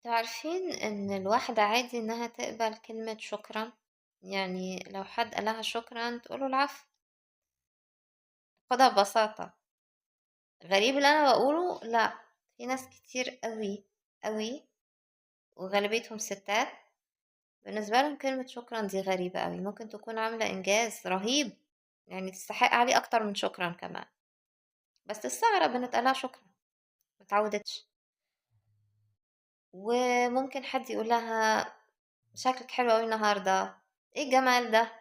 تعرفين إن الواحدة عادي إنها تقبل كلمة شكرا؟ يعني لو حد قالها شكرا تقوله العفو. خدها ببساطة. غريب اللي أنا بقوله؟ لأ. في ناس كتير قوي قوي، وغالبيتهم ستات، بالنسبة لهم كلمة شكرا دي غريبة قوي. ممكن تكون عاملة إنجاز رهيب، يعني تستحق عليه أكتر من شكرا كمان، بس تستغرب إن اتقالها شكرا، متعودتش. وممكن حد يقول لها شكلك حلو أوي النهاردة، ايه الجمال ده،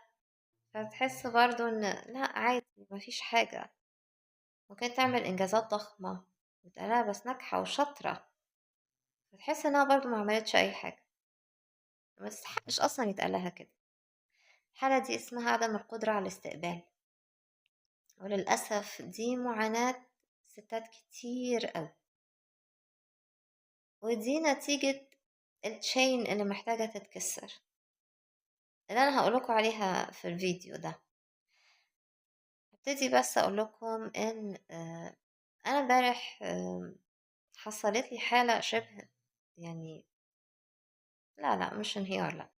فتحس برضو ان لا عادي، مفيش حاجة. ممكن تعمل انجازات ضخمة وتلاقيها بس ناجحة وشاطرة، فتحس انها برضو ما عملتش اي حاجة، ما تستحقش اصلا يتقالها كده. الحالة دي اسمها عدم القدرة على الاستقبال، وللأسف دي معاناة ستات كتير أوي، ودي نتيجة التشين اللي محتاجة تتكسر، اللي أنا هقولكوا عليها في الفيديو ده. هبتدي بس أقولكم إن أنا امبارح حصلت لي حالة شبه، يعني لا مش انهيار، لا،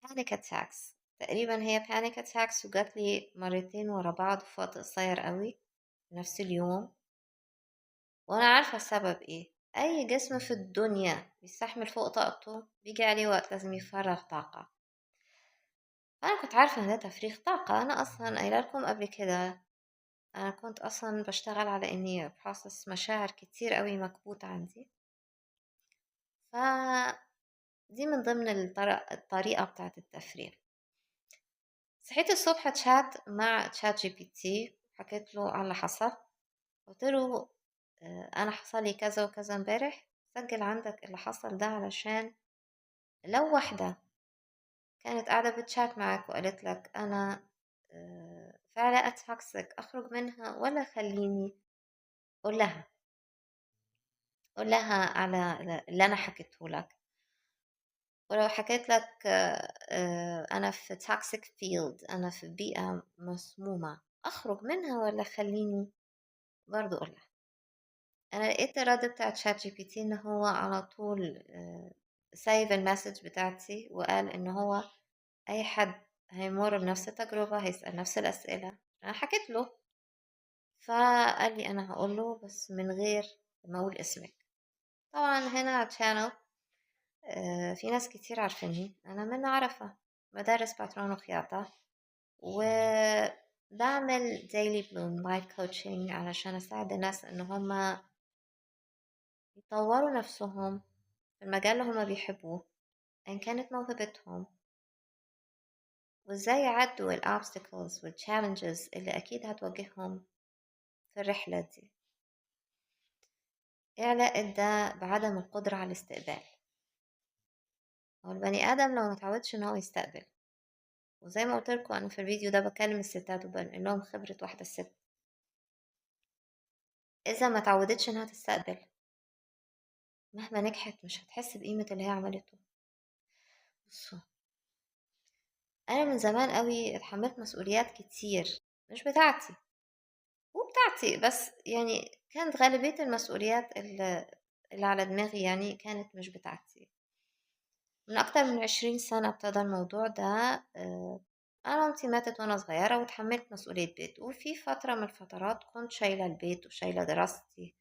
panic attacks. تقريبا هي panic attacks، وجات لي مرتين ورا بعض في وقت قصير قوي في نفس اليوم. وانا عارفة السبب ايه. اي جسم في الدنيا بيستحمل فوق طاقته بيجي عليه وقت لازم يفرغ طاقة. انا كنت عارفة ان ده تفريغ طاقة. انا اصلا قايله لكم قبل كده، انا كنت اصلا بشتغل على اني process مشاعر كتير قوي مكبوتة عندي. ف دي من ضمن الطريقة بتاعة التفريغ. صحيت الصبح تشات مع تشات جي بي تي، حكيت له على اللي حصل. قلت له انا حصل لي كذا وكذا امبارح، سجل عندك اللي حصل ده، علشان لو واحدة كانت قاعدة بتشات معك وقالت لك انا في علاقة توكسيك، اخرج منها ولا خليني؟ قول لها، قول لها على اللي انا حكيته لك. ولو حكيت لك أنا في toxic field، أنا في بيئة مسمومة، أخرج منها ولا خليني؟ برضو قولها. أنا لقيت الرد بتاع تشات جي بي تي إن هو على طول سايب المسج بتاعتي، وقال إن هو أي حد هيمر بنفس التجربة هيسأل نفس الأسئلة. أنا حكيت له، فقال لي أنا هقوله بس من غير ما أقول اسمك. طبعا هنا channel في ناس كتير عارفيني، أنا من عرفة، بدرس باترون وخياطة، وبعمل daily bloom life coaching علشان أساعد الناس إن هما يطوروا نفسهم في المجال اللي هما بيحبوه، إن كانت موهبتهم، وإزاي يعدوا ال obstacles وال challenges اللي أكيد هتواجههم في الرحلة دي. إيه علاقة ده بعدم القدرة على الاستقبال؟ هو البني آدم لو متعودش إن هو يستقبل، وزي ما قلتلكوا أنا في الفيديو ده بكلم الستات وبنقل لهم خبرة واحدة ست، إذا ما تعودتش إنها تستقبل مهما نجحت مش هتحس بقيمة اللي هي عملته. بصوا، أنا من زمان قوي اتحملت مسؤوليات كتير مش بتاعتي وبتاعتي، بس يعني كانت غالبية المسؤوليات اللي على دماغي يعني كانت مش بتاعتي. من أكتر من 20 سنة ابتدى الموضوع ده. أنا مامتي ماتت وأنا صغيرة وتحملت مسؤولية بيت، وفي فترة من الفترات كنت شايلة البيت وشايلة دراستي،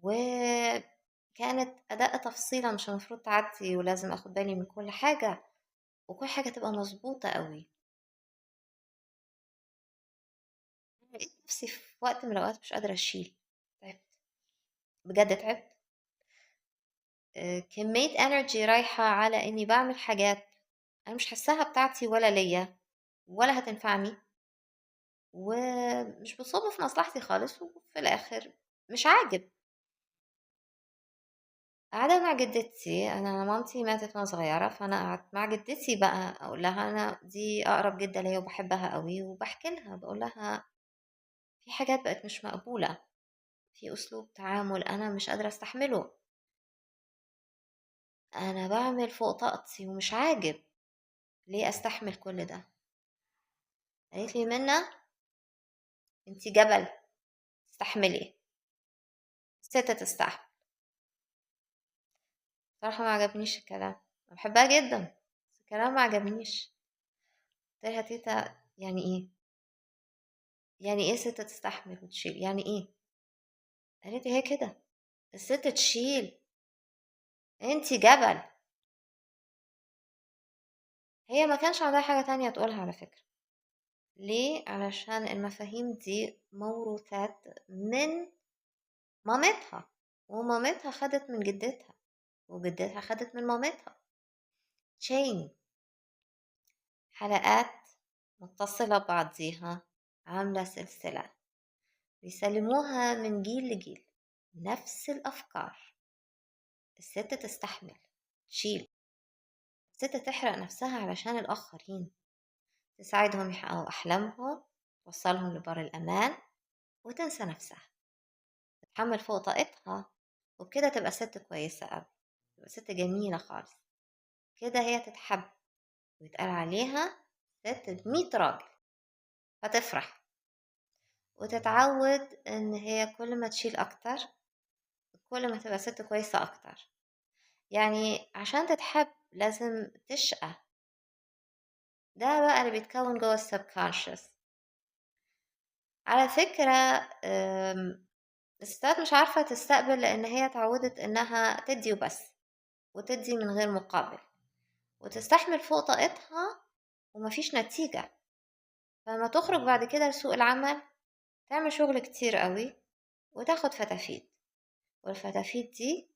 وكانت أدق تفصيلة مش المفروض تعدي، ولازم أخد بالي من كل حاجة وكل حاجة تبقى مظبوطة قوي. لقيت نفسي في وقت من الأوقات مش قادرة أشيل، تعبت بجد، تعبت. كمية انرجي رايحة على إني بعمل حاجات أنا مش حاساها بتاعتي ولا ليا ولا هتنفعني، ومش بتصب في مصلحتي خالص، وفي الآخر مش عاجب. قاعدة مع جدتي، أنا مامتي ماتت وأنا صغيرة، فأنا قعدت مع جدتي بقى أقول لها، أنا دي أقرب جدة ليا وبحبها قوي، وبحكي لها بقول لها في حاجات بقت مش مقبولة، في أسلوب تعامل أنا مش قادرة أستحمله، أنا بعمل فوق طاقتي ومش عاجب، ليه أستحمل كل ده؟ قالت لي منى انتي جبل، استحملي، ست تستحمل. صراحة ما عجبنيش الكلام. أنا بحبها جدا بس الكلام ما عجبنيش. قلت لها تيتا يعني ايه؟ يعني ايه ست تستحمل وتشيل؟ يعني ايه؟ قالت لي هي كده، الست تشيل، انتي جبل. هي ما كانش عندها حاجة تانية تقولها على فكرة. ليه؟ علشان المفاهيم دي موروثات من مامتها، ومامتها خدت من جدتها، وجدتها خدت من مامتها. تشين، حلقات متصلة ببعضيها، عاملة سلسلة بيسلموها من جيل لجيل. نفس الأفكار. الست تستحمل، تشيل. الست تحرق نفسها علشان الآخرين، تساعدهم يحققوا أحلامهم، توصلهم لبر الأمان، وتنسى نفسها، تتحمل فوق طاقتها. وبكده تبقى ست كويسة أوي، تبقى ست جميلة خالص. كده هي تتحب ويتقال عليها ست ب100 راجل. فتفرح وتتعود إن هي كل ما تشيل أكتر كل ما تبقى ست كويسة أكتر. يعني عشان تتحب لازم تشقى. ده بقى اللي بيتكون جوه السبكونشس. على فكرة الستات مش عارفة تستقبل لأن هي اتعودت إنها تدي وبس، وتدي من غير مقابل، وتستحمل فوق طاقتها ومفيش نتيجة. فلما تخرج بعد كده لسوق العمل تعمل شغل كتير قوي وتاخد فتافيت، والفتافيت دي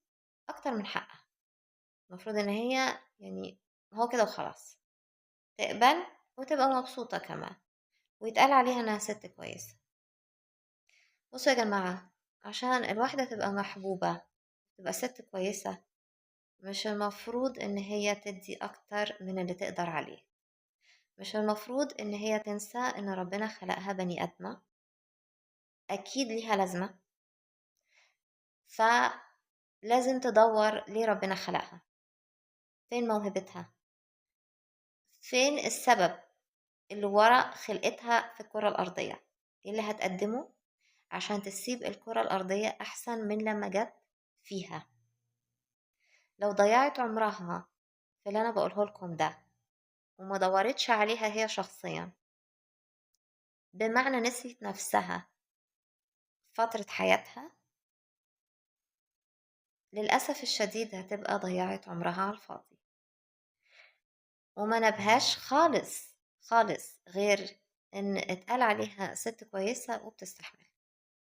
أكتر من حقها. المفروض إن هي يعني هو كده وخلاص، تقبل وتبقى مبسوطة كمان، ويتقال عليها إنها ست كويسة. بصوا يا جماعة، عشان الواحدة تبقى محبوبة، تبقى ست كويسة، مش المفروض إن هي تدي أكتر من اللي تقدر عليه. مش المفروض إن هي تنسى إن ربنا خلقها بني آدمة، أكيد ليها لازمة. فلازم تدور ليه ربنا خلقها، فين موهبتها، فين السبب اللي ورا خلقتها في الكرة الأرضية، إيه اللي هتقدمه عشان تسيب الكرة الأرضية أحسن من لما جت فيها. لو ضيعت عمرها في اللي أنا بقوله لكم ده وما دورتش عليها هي شخصيا، بمعنى نسيت نفسها فترة حياتها، للأسف الشديد هتبقى ضيعت عمرها على الفاضي، وما نبهاش خالص خالص غير إن اتقال عليها ست كويسة وبتستحمل.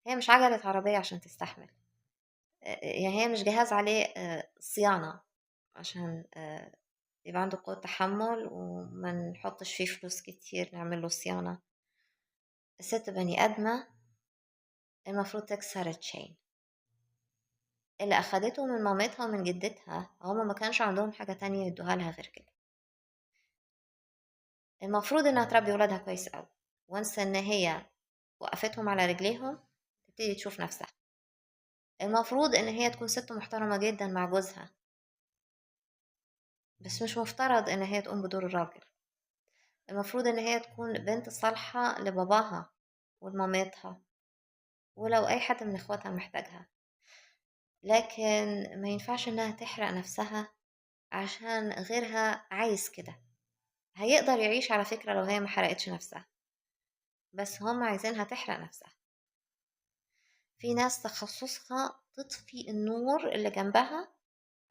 هي مش عجلة عربية عشان تستحمل، يعني هي مش جهاز عليه صيانة عشان يبقى عنده قوة تحمل وما نحطش فيه فلوس كتير نعمل له صيانة. الست بني آدمة المفروض تكسر التشين اللي أخدته من مامتها ومن جدتها. هما ما كانش عندهم حاجة تانية يدوها لها غير كده. المفروض إنها تربي ولادها كويس أوي، وانس إن هي وقفتهم على رجليهم تبتدي تشوف نفسها. المفروض إن هي تكون ست محترمة جدا مع جوزها، بس مش مفترض إن هي تقوم بدور الراجل. المفروض إن هي تكون بنت صالحة لباباها ولمامتها، ولو أي حد من إخواتها محتاجها. لكن ما ينفعش إنها تحرق نفسها عشان غيرها عايز كده. هيقدر يعيش على فكرة لو هي ما حرقتش نفسها، بس هم عايزينها تحرق نفسها. في ناس تخصصها تطفي النور اللي جنبها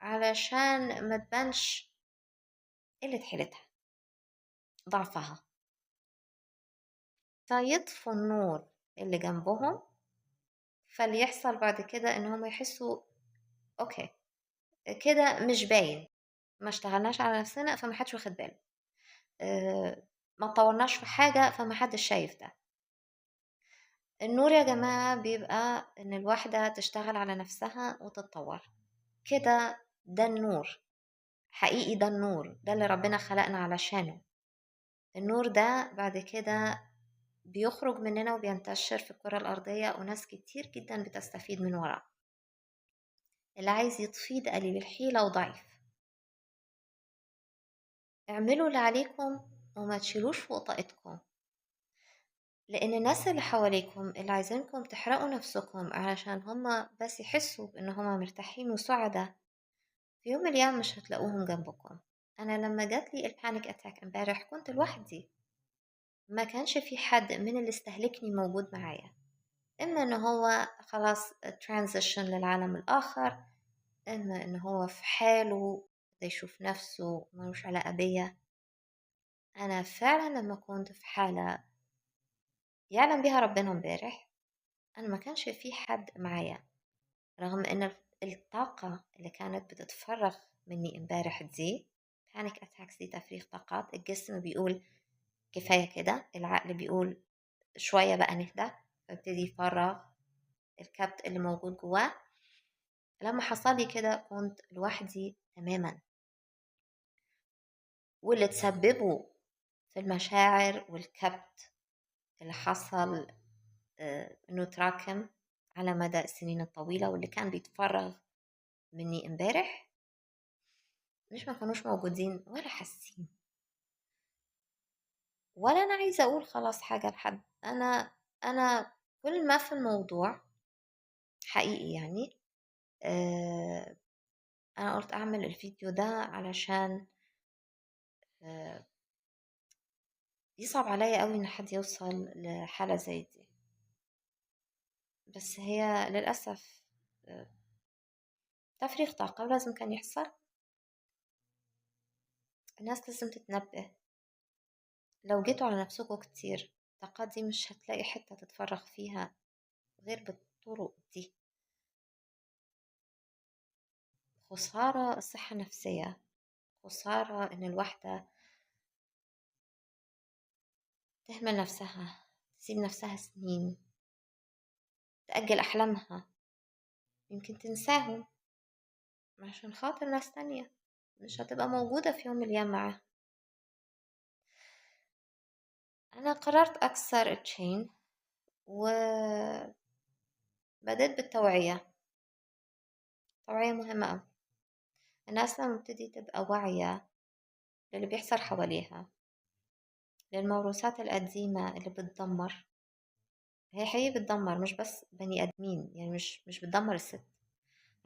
علشان ما تبانش قلة حيلتها، ضعفها، فيطفوا النور اللي جنبهم. فليحصل بعد كده ان هم يحسوا اوكي كده مش باين، ما اشتغلناش على نفسنا فما حدش واخد باله، ما طورناش في حاجة فما حدش شايف ده. النور يا جماعة بيبقى ان الواحدة تشتغل على نفسها وتتطور كده. ده النور حقيقي، ده النور، ده اللي ربنا خلقنا علشانه. النور ده بعد كده بيخرج مننا وبينتشر في الكرة الأرضية، وناس كتير جدا بتستفيد من وراه. اللي عايز يطفيه ده قليل الحيلة وضعيف. اعملوا اللي عليكم وما تشيلوش فوق طاقتكم، لأن الناس اللي حواليكم اللي عايزينكم تحرقوا نفسكم علشان هما بس يحسوا إن هما مرتاحين وسعداء، في يوم من الأيام مش هتلاقوهم جنبكم. أنا لما جاتلي البانيك أتاك امبارح كنت لوحدي، ما كانش في حد من اللي استهلكني موجود معايا، إما إن هو خلاص ترانزيشن للعالم الآخر، إما إن هو في حاله بده يشوف نفسه ملوش علاقة بيا. أنا فعلا لما كنت في حالة يعلم بها ربنا امبارح، أنا ما كانش في حد معايا، رغم إن الطاقة اللي كانت بتتفرغ مني امبارح دي panic attacks، دي تفريغ طاقات. الجسم بيقول كفاية كده، العقل بيقول شوية بقى نهدى، فابتدي يفرغ الكبت اللي موجود جواه. لما حصل لي كده كنت لوحدي تماما، واللي تسببوا في المشاعر والكبت اللي حصل إنه تراكم على مدى السنين الطويلة، واللي كان بيتفرغ مني امبارح، مش ما كانوش موجودين ولا حاسين، ولا أنا عايزة أقول خلاص حاجة لحد. أنا كل ما في الموضوع حقيقي يعني. آه، أنا قلت أعمل الفيديو ده علشان آه، يصعب عليا قوي إن حد يوصل لحالة زي دي، بس هي للأسف آه، تفريغ طاقة ولازم كان يحصل. الناس لازم تتنبه، لو جيتوا على نفسكم كتير الطاقات دي مش هتلاقي حتة تتفرغ فيها غير بالطرق دي. خسارة الصحة النفسية، خسارة إن الواحدة تهمل نفسها، تسيب نفسها سنين، تأجل أحلامها، يمكن تنساهم عشان خاطر ناس تانية مش هتبقى موجودة في يوم من الأيام معاها. أنا قررت أكسر التشين وبدأت بالتوعية. توعية مهمة أوي. الناس لما تبتدي تبقى واعية للي بيحصل حواليها، للموروثات القديمة اللي بتدمر، هي حقيقي بتدمر مش بس بني آدمين، يعني مش بتدمر الست.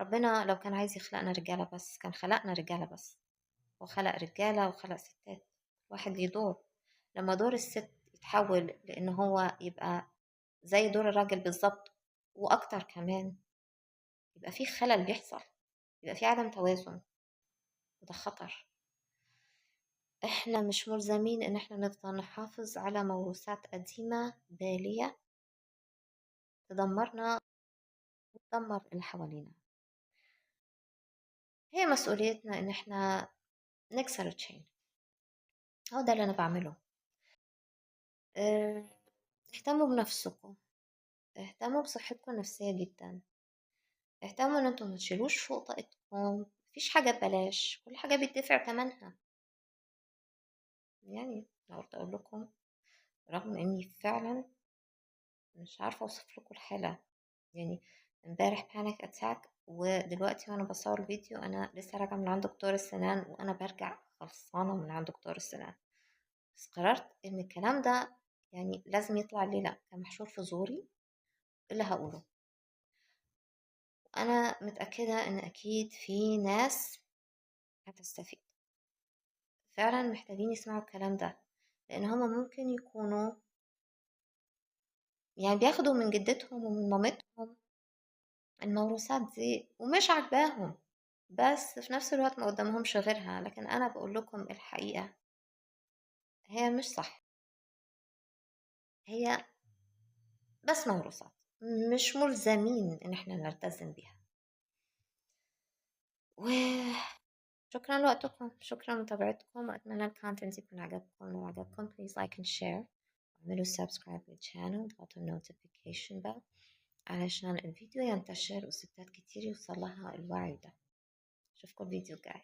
ربنا لو كان عايز يخلقنا رجالة بس كان خلقنا رجالة بس، وخلق رجالة وخلق ستات، واحد ليه دور. لما دور الست يتحول لأن هو يبقى زي دور الراجل بالظبط وأكتر كمان، يبقى في خلل بيحصل، يبقى في عدم توازن، وده خطر. احنا مش ملزمين ان احنا نفضل نحافظ على موروثات قديمة بالية تدمرنا وتدمر اللي حوالينا. هي مسؤوليتنا ان احنا نكسر التشين. هو ده اللي انا بعمله. اه، اهتموا بنفسكم، اهتموا بصحتكم النفسية جدا، اهتموا ان انتم متشيلوش فوق طاقتكم. مفيش حاجة ببلاش، كل حاجة بيدفع تمنها. يعني لو قلت اقول لكم، رغم اني فعلا مش عارفة اوصف لكم الحالة، يعني امبارح بانيك اتاك، ودلوقتي وانا بصور الفيديو انا لسه راجعة من عند دكتور السنان، وانا برجع خلصانة من عند دكتور السنان. بس قررت ان الكلام ده يعني لازم يطلع الليلة كمحشور في زوري اللي هقوله. وانا متأكدة ان اكيد في ناس هتستفيد، فعلا محتاجين يسمعوا الكلام ده، لان هما ممكن يكونوا يعني بياخدوا من جدتهم ومن مامتهم الموروثات دي ومش عاجباهم، بس في نفس الوقت ما قدامهمش غيرها. لكن انا بقول لكم الحقيقة، هي مش صح، هي بس موروثات مش ملزمين ان احنا نلتزم بيها. وشكرا لوقتكم، شكرا لمتابعتكم، واتمنى الكونتنت يكون عجبكم. لو عجبكم please like and share، اعملوا subscribe للchannel وضغطوا النوتيفيكيشن bell علشان الفيديو ينتشر وستات كتير يوصل لها الوعي ده. اشوفكم الفيديو الجاي.